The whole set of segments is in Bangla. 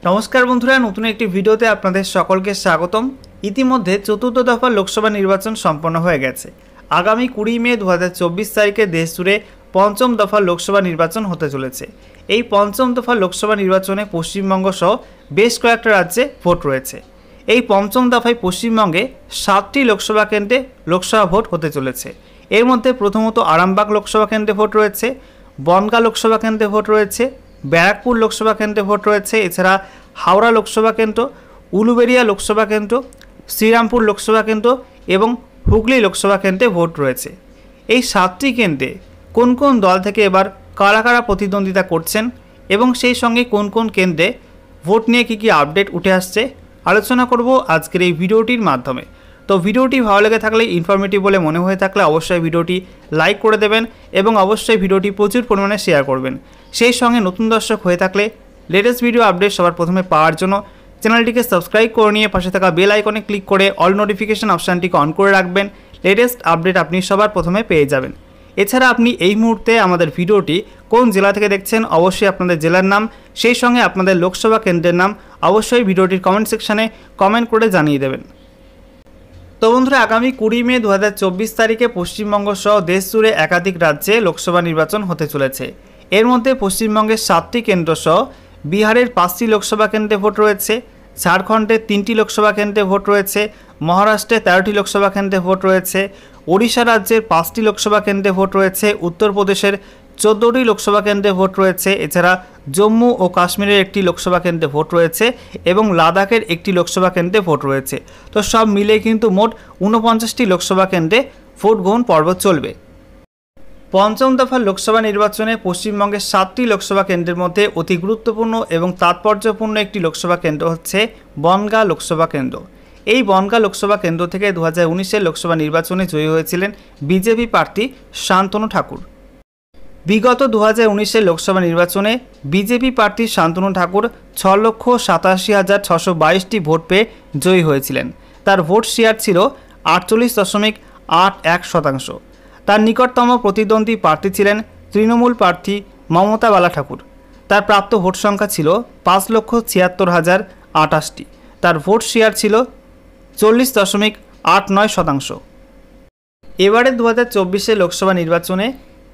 नमस्कार बंधुरा नतून एक भिडियोते आपनादेर सकलके स्वागतम। इतिमध्ये चतुर्थ दफा लोकसभा निर्वाचन सम्पन्न हो गेছে। आगामी 20 मे 2024 तारीखे देश जुड़े पंचम दफा लोकसभा निर्वाचन होते चलेছে। এই पंचम दफा लोकसभा निर्वाचने पश्चिमबंग सह बेश कयेकटा राज्ये भोट रयेছে। এই पंचम दफाय पश्चिमबंगे 7टी लोकसभा केंद्रे लोकसभा भोट होते चलेছে। एर मध्य प्रथमत आरामबाग लोकसभा केंद्रे भोट रयेছে, बनगाँ लोकसभा केंद्रे भोट रयेছে, बैराकपुर लोकसभा केंद्रे भोट रयेছে, एछाड़ा हावड़ा लोकसभा केंद्र, उलुबेड़िया लोकसभा केंद्र, श्रीरामपुर लोकसभा केंद्र एवं हुगली लोकसभा केंद्रे भोट रयेছে। এই 7টি केंद्रे কোন কোন দল থেকে এবার কারা কারা প্রতিদ্বন্দ্বিতা করছেন এবং সেই সঙ্গে কোন কোন কেন্দ্রে ভোট নিয়ে কী আপডেট উঠে আসছে আলোচনা করব আজকের এই ভিডিওটির মাধ্যমে। তো ভিডিওটি ভালো লেগে থাকলে ইনফরমেটিভ বলে মনে হয়ে থাকলে অবশ্যই ভিডিওটি লাইক করে দেবেন এবং অবশ্যই ভিডিওটি প্রচুর পরিমাণে শেয়ার করবেন। সেই সঙ্গে নতুন দর্শক হয়ে থাকলে লেটেস্ট ভিডিও আপডেট সবার প্রথমে পাওয়ার জন্য চ্যানেলটিকে সাবস্ক্রাইব করে নিয়ে পাশে থাকা বেল আইকনে ক্লিক করে অল নোটিফিকেশন অপশানটিকে অন করে রাখবেন। লেটেস্ট আপডেট আপনি সবার প্রথমে পেয়ে যাবেন। এছাড়া আপনি এই মুহূর্তে আমাদের ভিডিওটি কোন জেলা থেকে দেখছেন অবশ্যই আপনাদের জেলার নাম সেই সঙ্গে আপনাদের লোকসভা কেন্দ্রের নাম অবশ্যই ভিডিওটির কমেন্ট সেকশনে কমেন্ট করে জানিয়ে দেবেন। তো বন্ধুরা আগামী 20 মে 2024 তারিখে পশ্চিমবঙ্গ সহ দেশ জুড়ে একাধিক রাজ্যে লোকসভা নির্বাচন হতে চলেছে। এর মধ্যে পশ্চিমবঙ্গের 7টি কেন্দ্র সহ বিহারের 5টি লোকসভা কেন্দ্রে ভোট রয়েছে, ঝাড়খণ্ডের 3টি লোকসভা কেন্দ্রে ভোট রয়েছে, মহারাষ্ট্রে 13টি লোকসভা কেন্দ্রে ভোট রয়েছে, ওড়িশা রাজ্যের 5টি লোকসভা কেন্দ্রে ভোট রয়েছে, উত্তরপ্রদেশের 14টি লোকসভা কেন্দ্রে ভোট রয়েছে, এছাড়া জম্মু ও কাশ্মীরের একটি লোকসভা কেন্দ্রে ভোট রয়েছে এবং লাদাখের একটি লোকসভা কেন্দ্রে ভোট রয়েছে। তো সব মিলে কিন্তু মোট 49টি লোকসভা কেন্দ্রে ভোট গ্রহণ পর্ব চলবে। পঞ্চম দফা লোকসভা নির্বাচনে পশ্চিমবঙ্গের 7টি লোকসভা কেন্দ্রের মধ্যে অতি গুরুত্বপূর্ণ এবং তাৎপর্যপূর্ণ একটি লোকসভা কেন্দ্র হচ্ছে বনগাঁ লোকসভা কেন্দ্র। এই বনগাঁ লোকসভা কেন্দ্র থেকে 2019-এর লোকসভা নির্বাচনে জয়ী হয়েছিলেন বিজেপি প্রার্থী শান্তনু ঠাকুর। বিগত 2019-এর লোকসভা নির্বাচনে বিজেপি প্রার্থী শান্তনু ঠাকুর 6,87,622টি ভোট পেয়ে জয়ী হয়েছিলেন। তার ভোট শেয়ার ছিল 48.81%। তার নিকটতম প্রতিদ্বন্দ্বী প্রার্থী ছিলেন তৃণমূল প্রার্থী মমতা বালা ঠাকুর। তার প্রাপ্ত ভোট সংখ্যা ছিল 5,76,028টি। তার ভোট শেয়ার ছিল 40.89%। এবারে 2024-এর লোকসভা নির্বাচনে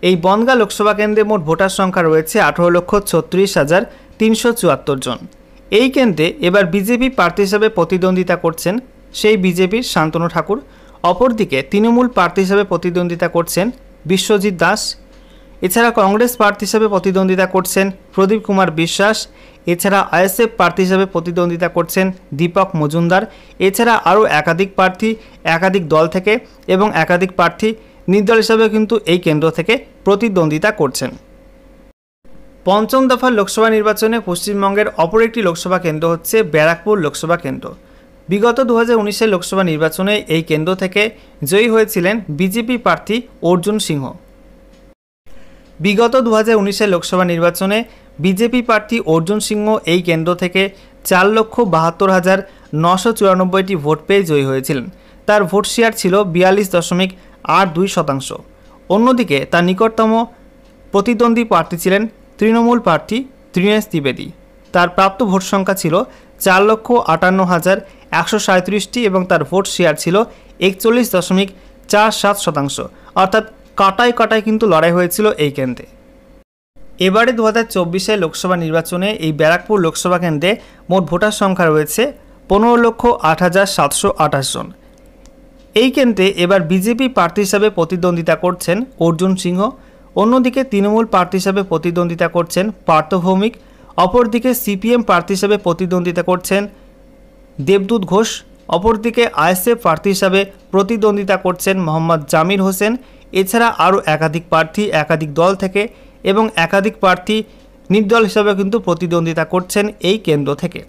এই বনগাঁ লোকসভা কেন্দ্রে মোট ভোটার সংখ্যা রয়েছে 18,36,374 জন। এই কেন্দ্রে এবার বিজেপি প্রার্থী হিসেবে প্রতিদ্বন্দ্বিতা করছেন সেই বিজেপির শান্তনু ঠাকুর। অপরদিকে তৃণমূল প্রার্থী হিসেবে প্রতিদ্বন্দ্বিতা করছেন বিশ্বজিৎ দাস। এছাড়া কংগ্রেস প্রার্থী হিসেবে প্রতিদ্বন্দ্বিতা করছেন প্রদীপ কুমার বিশ্বাস। এছাড়া আইএসএফ প্রার্থী হিসেবে প্রতিদ্বন্দ্বিতা করছেন দীপক মজুমদার। এছাড়া আরও একাধিক প্রার্থী একাধিক দল থেকে এবং একাধিক প্রার্থী নির্দল হিসাবে কিন্তু এই কেন্দ্র থেকে প্রতিদ্বন্দ্বিতা করছেন। পঞ্চম দফার লোকসভা নির্বাচনে পশ্চিমবঙ্গের অপর একটি লোকসভা কেন্দ্র হচ্ছে ব্যারাকপুর লোকসভা কেন্দ্র। বিগত 2019-এর লোকসভা নির্বাচনে এই কেন্দ্র থেকে জয়ী হয়েছিলেন বিজেপি প্রার্থী অর্জুন সিংহ। বিগত 2019-এর লোকসভা নির্বাচনে বিজেপি প্রার্থী অর্জুন সিংহ এই কেন্দ্র থেকে 4,72,994টি ভোট পেয়ে জয়ী হয়েছিলেন। তার ভোট শেয়ার ছিল 42.82%। অন্যদিকে তার নিকটতম প্রতিদ্বন্দ্বী প্রার্থী ছিলেন তৃণমূল প্রার্থী দীনেশ ত্রিবেদী। তার প্রাপ্ত ভোট সংখ্যা ছিল 4,58,137টি এবং তার ভোট শেয়ার ছিল 41.47%। অর্থাৎ কাটায় কাটায় কিন্তু লড়াই হয়েছিল এই কেন্দ্রে। এবারে 2024-এর লোকসভা নির্বাচনে এই ব্যারাকপুর লোকসভা কেন্দ্রে মোট ভোটার সংখ্যা রয়েছে 15,08,728 জন। এই কেন্দ্রে এবার বিজেপি প্রার্থী হিসাবে প্রতিদ্বন্দ্বিতা করছেন অর্জুন সিংহ। অন্যদিকে তৃণমূল প্রার্থী হিসাবে প্রতিদ্বন্দ্বিতা করছেন পার্থ ভৌমিক। অপরদিকে সিপিএম প্রার্থী হিসাবে প্রতিদ্বন্দ্বিতা করছেন দেবদূত ঘোষ। অপরদিকে আইএসএফ প্রার্থী হিসাবে প্রতিদ্বন্দ্বিতা করছেন মোহাম্মদ জামির হোসেন। এছাড়া আরও একাধিক প্রার্থী একাধিক দল থেকে এবং একাধিক প্রার্থী নির্দল হিসাবে কিন্তু প্রতিদ্বন্দ্বিতা করছেন এই কেন্দ্র থেকে।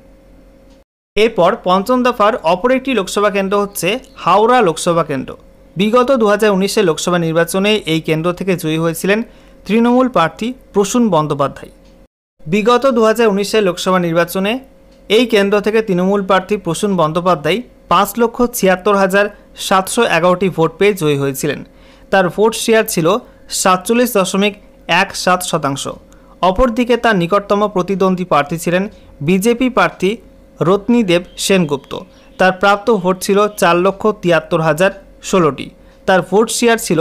এরপর পঞ্চম দফার অপর একটি লোকসভা কেন্দ্র হচ্ছে হাওড়া লোকসভা কেন্দ্র। বিগত 2019-এর লোকসভা নির্বাচনে এই কেন্দ্র থেকে জয়ী হয়েছিলেন তৃণমূল প্রার্থী প্রসূন বন্দ্যোপাধ্যায়। বিগত 2019-এর লোকসভা নির্বাচনে এই কেন্দ্র থেকে তৃণমূল প্রার্থী প্রসূন বন্দ্যোপাধ্যায় 5,76,711টি ভোট পেয়ে জয়ী হয়েছিলেন। তার ভোট শেয়ার ছিল 47.17%। অপরদিকে তার নিকটতম প্রতিদ্বন্দ্বী প্রার্থী ছিলেন বিজেপি প্রার্থী রত্নীদেব সেনগুপ্ত। তার প্রাপ্ত ভোট ছিল 4,73,016টি। তার ভোট শেয়ার ছিল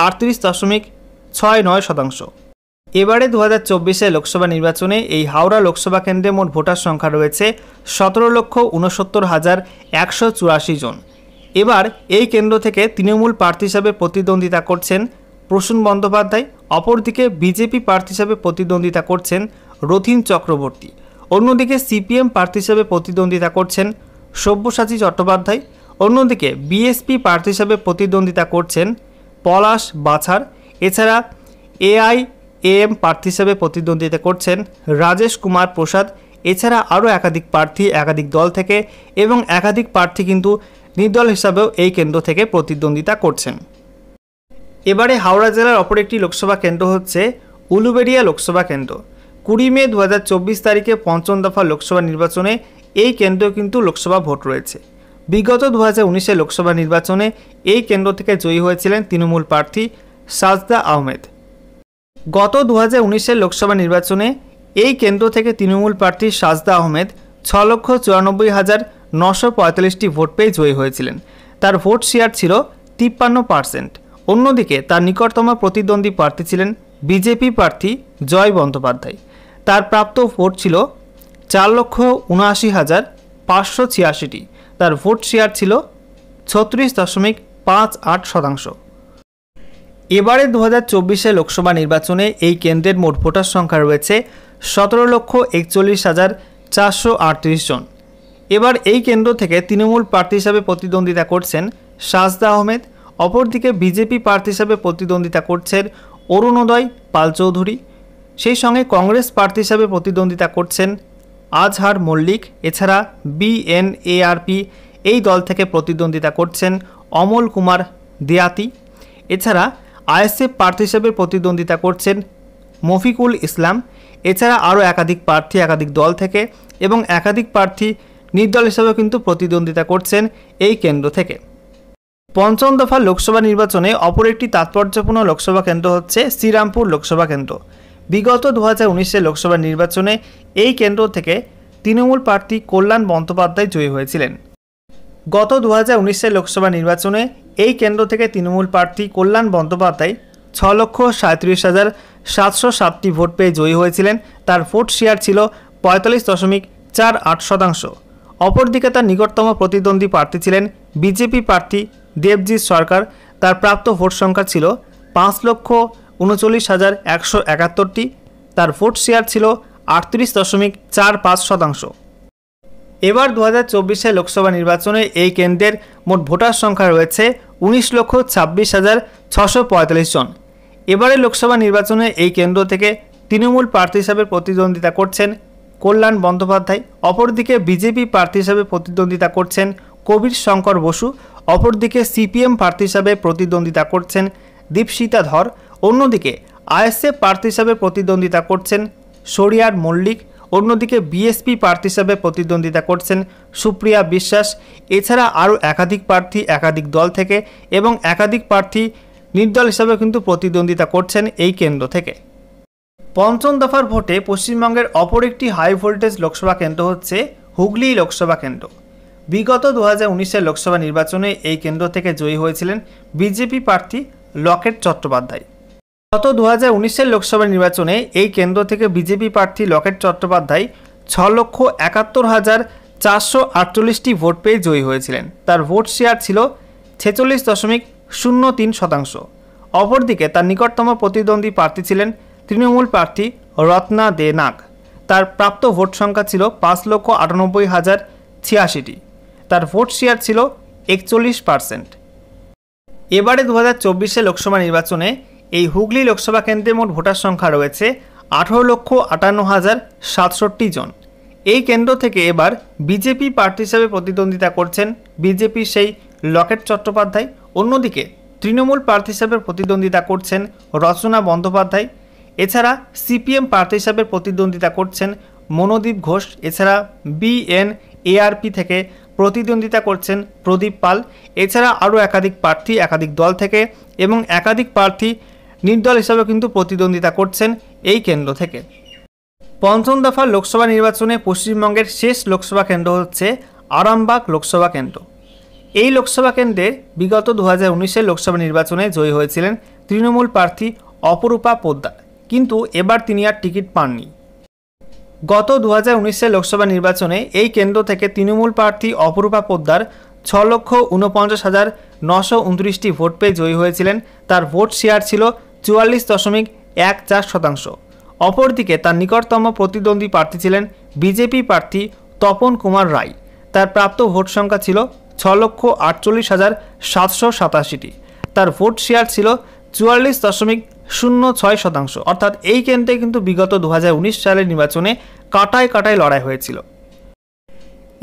38.69%। এবারে 2024 লোকসভা নির্বাচনে এই হাওড়া লোকসভা কেন্দ্রে মোট ভোটার সংখ্যা রয়েছে 17,69,184 জন। এবার এই কেন্দ্র থেকে তৃণমূল প্রার্থী হিসাবে প্রতিদ্বন্দ্বিতা করছেন প্রসূন বন্দ্যোপাধ্যায়, অপরদিকে বিজেপি প্রার্থী হিসাবে প্রতিদ্বন্দ্বিতা করছেন রথীন চক্রবর্তী। অন্যদিকে সিপিএম প্রার্থী হিসাবে প্রতিদ্বন্দ্বিতা করছেন সব্যসাচী চট্টোপাধ্যায়। অন্যদিকে বিএসপি প্রার্থী হিসাবে প্রতিদ্বন্দ্বিতা করছেন পলাশ বাছার। এছাড়া এআইএএম প্রার্থী হিসাবে প্রতিদ্বন্দ্বিতা করছেন রাজেশ কুমার প্রসাদ। এছাড়া আরও একাধিক প্রার্থী একাধিক দল থেকে এবং একাধিক প্রার্থী কিন্তু নির্দল হিসাবেও এই কেন্দ্র থেকে প্রতিদ্বন্দ্বিতা করছেন। এবারে হাওড়া জেলার অপর একটি লোকসভা কেন্দ্র হচ্ছে উলুবেড়িয়া লোকসভা কেন্দ্র। 20 মে 2024 তারিখে পঞ্চম দফা লোকসভা নির্বাচনে এই কেন্দ্র কিন্তু লোকসভা ভোট রয়েছে। বিগত 2019 লোকসভা নির্বাচনে এই কেন্দ্র থেকে জয়ী হয়েছিলেন তৃণমূল প্রার্থী সাজদা আহমেদ। গত 2019 লোকসভা নির্বাচনে এই কেন্দ্র থেকে তৃণমূল প্রার্থী সাজদা আহমেদ 6,94,945টি ভোট পেয়ে জয়ী হয়েছিলেন। তার ভোট শেয়ার ছিল 53%। অন্যদিকে তার নিকটতম প্রতিদ্বন্দ্বী প্রার্থী ছিলেন বিজেপি প্রার্থী জয় বন্দ্যোপাধ্যায়। তার প্রাপ্ত ভোট ছিল 4,79,586টি। তার ভোট শেয়ার ছিল 36.58%। এবারে 2024 লোকসভা নির্বাচনে এই কেন্দ্রের মোট ভোটার সংখ্যা রয়েছে 17,41,438 জন। এবার এই কেন্দ্র থেকে তৃণমূল প্রার্থী হিসাবে প্রতিদ্বন্দ্বিতা করছেন সাজদা আহমেদ। অপরদিকে বিজেপি প্রার্থী হিসাবে প্রতিদ্বন্দ্বিতা করছেন অরুণোদয় পাল চৌধুরী। সেই সঙ্গে কংগ্রেস প্রার্থী হিসাবে প্রতিদ্বন্দ্বিতা করছেন আজহার মল্লিক। এছাড়া বিএনএআরপি এই দল থেকে প্রতিদ্বন্দ্বিতা করছেন অমল কুমার দেয়াতি। এছাড়া আইএসএফ প্রার্থী হিসাবে প্রতিদ্বন্দ্বিতা করছেন মফিকুল ইসলাম। এছাড়া আরও একাধিক প্রার্থী একাধিক দল থেকে এবং একাধিক প্রার্থী নির্দল হিসাবেও কিন্তু প্রতিদ্বন্দ্বিতা করছেন এই কেন্দ্র থেকে। পঞ্চম দফা লোকসভা নির্বাচনে অপর একটি তাৎপর্যপূর্ণ লোকসভা কেন্দ্র হচ্ছে শ্রীরামপুর লোকসভা কেন্দ্র। বিগত 2019 লোকসভা নির্বাচনে এই কেন্দ্র থেকে তৃণমূল প্রার্থী কল্যাণ বন্দ্যোপাধ্যায় জয়ী হয়েছিলেন। গত 2019 লোকসভা নির্বাচনে এই কেন্দ্র থেকে তৃণমূল প্রার্থী কল্যাণ বন্দ্যোপাধ্যায় 6,37,707টি ভোট পেয়ে জয়ী হয়েছিলেন। তার ভোট শেয়ার ছিল 45.48%। অপরদিকে তার নিকটতম প্রতিদ্বন্দ্বী প্রার্থী ছিলেন বিজেপি প্রার্থী দেবজিৎ সরকার। তার প্রাপ্ত ভোট সংখ্যা ছিল 5,39,171টি। তার ভোট শেয়ার ছিল 38.45%। এবার 2024 লোকসভা নির্বাচনে এই কেন্দ্রের মোট ভোটার সংখ্যা রয়েছে 19,26,645 জন। এবারে লোকসভা নির্বাচনে এই কেন্দ্র থেকে তৃণমূল প্রার্থী হিসাবে প্রতিদ্বন্দ্বিতা করছেন কল্যাণ বন্দ্যোপাধ্যায়। অপরদিকে বিজেপি প্রার্থী হিসাবে প্রতিদ্বন্দ্বিতা করছেন কবির শঙ্কর বসু। অপরদিকে সিপিএম প্রার্থী হিসাবে প্রতিদ্বন্দ্বিতা করছেন দীপশিতা ধর। অন্যদিকে আইএসএফ প্রার্থী হিসাবে প্রতিদ্বন্দ্বিতা করছেন শরিয়ার মল্লিক। অন্যদিকে বিএসপি প্রার্থী হিসাবে প্রতিদ্বন্দ্বিতা করছেন সুপ্রিয়া বিশ্বাস। এছাড়া আরও একাধিক প্রার্থী একাধিক দল থেকে এবং একাধিক প্রার্থী নির্দল হিসাবে কিন্তু প্রতিদ্বন্দ্বিতা করছেন এই কেন্দ্র থেকে। পঞ্চম দফার ভোটে পশ্চিমবঙ্গের অপর একটি হাই ভোল্টেজ লোকসভা কেন্দ্র হচ্ছে হুগলি লোকসভা কেন্দ্র। বিগত 2019 লোকসভা নির্বাচনে এই কেন্দ্র থেকে জয়ী হয়েছিলেন বিজেপি প্রার্থী লকেট চট্টোপাধ্যায়। গত 2019 লোকসভা নির্বাচনে এই কেন্দ্র থেকে বিজেপি প্রার্থী লকেট চট্টোপাধ্যায় 6,71,448টি ভোট পেয়ে জয়ী হয়েছিলেন। তার ভোট শেয়ার ছিল 46.03%। অপরদিকে তার নিকটতম প্রতিদ্বন্দ্বী প্রার্থী ছিলেন তৃণমূল প্রার্থী রত্না দে নাগ। তার প্রাপ্ত ভোট সংখ্যা ছিল 5,98,086টি। তার ভোট শেয়ার ছিল 41%। এবারে 2024 লোকসভা নির্বাচনে এই হুগলি লোকসভা কেন্দ্রে মোট ভোটার সংখ্যা রয়েছে 18,58,067 জন। এই কেন্দ্র থেকে এবার বিজেপি প্রার্থী হিসাবে প্রতিদ্বন্দ্বিতা করছেন বিজেপির সেই লকেট চট্টোপাধ্যায়। অন্যদিকে তৃণমূল প্রার্থী হিসাবে প্রতিদ্বন্দ্বিতা করছেন রচনা বন্দ্যোপাধ্যায়। এছাড়া সিপিএম প্রার্থী হিসাবে প্রতিদ্বন্দ্বিতা করছেন মনোদীপ ঘোষ। এছাড়া বিএনএআরপি থেকে প্রতিদ্বন্দ্বিতা করছেন প্রদীপ পাল। এছাড়া আরও একাধিক প্রার্থী একাধিক দল থেকে এবং একাধিক প্রার্থী নির্দল হিসাবে কিন্তু প্রতিদ্বন্দ্বিতা করছেন এই কেন্দ্র থেকে। পঞ্চম দফা লোকসভা নির্বাচনে পশ্চিমবঙ্গের শেষ লোকসভা কেন্দ্র হচ্ছে আরামবাগ লোকসভা কেন্দ্র। এই লোকসভা কেন্দ্রে বিগত 2019-এর লোকসভা নির্বাচনে জয়ী হয়েছিলেন তৃণমূল প্রার্থী অপরূপা পোদ্দার, কিন্তু এবার তিনি আর টিকিট পাননি। গত 2019-এর লোকসভা নির্বাচনে এই কেন্দ্র থেকে তৃণমূল প্রার্থী অপরূপা পোদ্দার 6,49,929টি ভোট পেয়ে জয়ী হয়েছিলেন। তার ভোট শেয়ার ছিল 44.14%। অপরদিকে তার নিকটতম প্রতিদ্বন্দ্বী প্রার্থী ছিলেন বিজেপি প্রার্থী তপন কুমার রায়। তার প্রাপ্ত ভোট সংখ্যা ছিল 6,48,787টি। তার ভোট শেয়ার ছিল 44.06%। অর্থাৎ এই কেন্দ্রে কিন্তু বিগত 2019 সালের নির্বাচনে কাটায় কাটায় লড়াই হয়েছিল।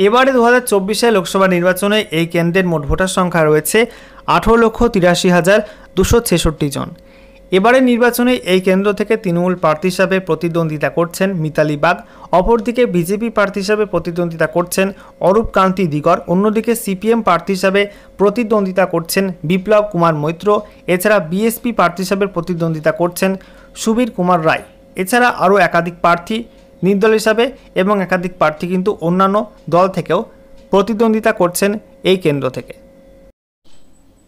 এবারে 2024 লোকসভা নির্বাচনে এই কেন্দ্রের মোট ভোটার সংখ্যা রয়েছে 18,83,266 জন। এবারে নির্বাচনে এই কেন্দ্র থেকে তৃণমূল প্রার্থী হিসাবে প্রতিদ্বন্দ্বিতা করছেন মিতালি বাগ, অপরদিকে বিজেপি প্রার্থী হিসাবে প্রতিদ্বন্দ্বিতা করছেন অরূপ কান্তি দিগর, অন্যদিকে সিপিএম প্রার্থী হিসাবে প্রতিদ্বন্দ্বিতা করছেন বিপ্লব কুমার মৈত্র, এছাড়া বিএসপি প্রার্থী হিসাবে প্রতিদ্বন্দ্বিতা করছেন সুবীর কুমার রায়। এছাড়া আরও একাধিক প্রার্থী নির্দল হিসাবে এবং একাধিক প্রার্থী কিন্তু অন্যান্য দল থেকেও প্রতিদ্বন্দ্বিতা করছেন এই কেন্দ্র থেকে।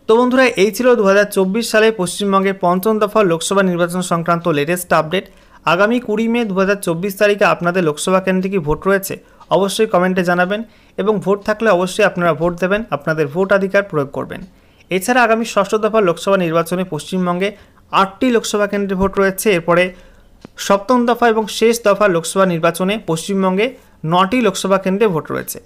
তো বন্ধুরা, এই ছিল 2024 সালে পশ্চিমবঙ্গের পঞ্চম দফা লোকসভা নির্বাচন সংক্রান্ত লেটেস্ট আপডেট। আগামী 20 মে 2024 তারিখে আপনাদের লোকসভা কেন্দ্রে কি ভোট রয়েছে অবশ্যই কমেন্টে জানাবেন, এবং ভোট থাকলে অবশ্যই আপনারা ভোট দেবেন, আপনাদের ভোটাধিকার প্রয়োগ করবেন। এছাড়া আগামী ষষ্ঠ দফা লোকসভা নির্বাচনে পশ্চিমবঙ্গে 8টি লোকসভা কেন্দ্রে ভোট রয়েছে। এরপরে সপ্তম দফা এবং শেষ দফা লোকসভা নির্বাচনে পশ্চিমবঙ্গে 9টি লোকসভা কেন্দ্রে ভোট রয়েছে।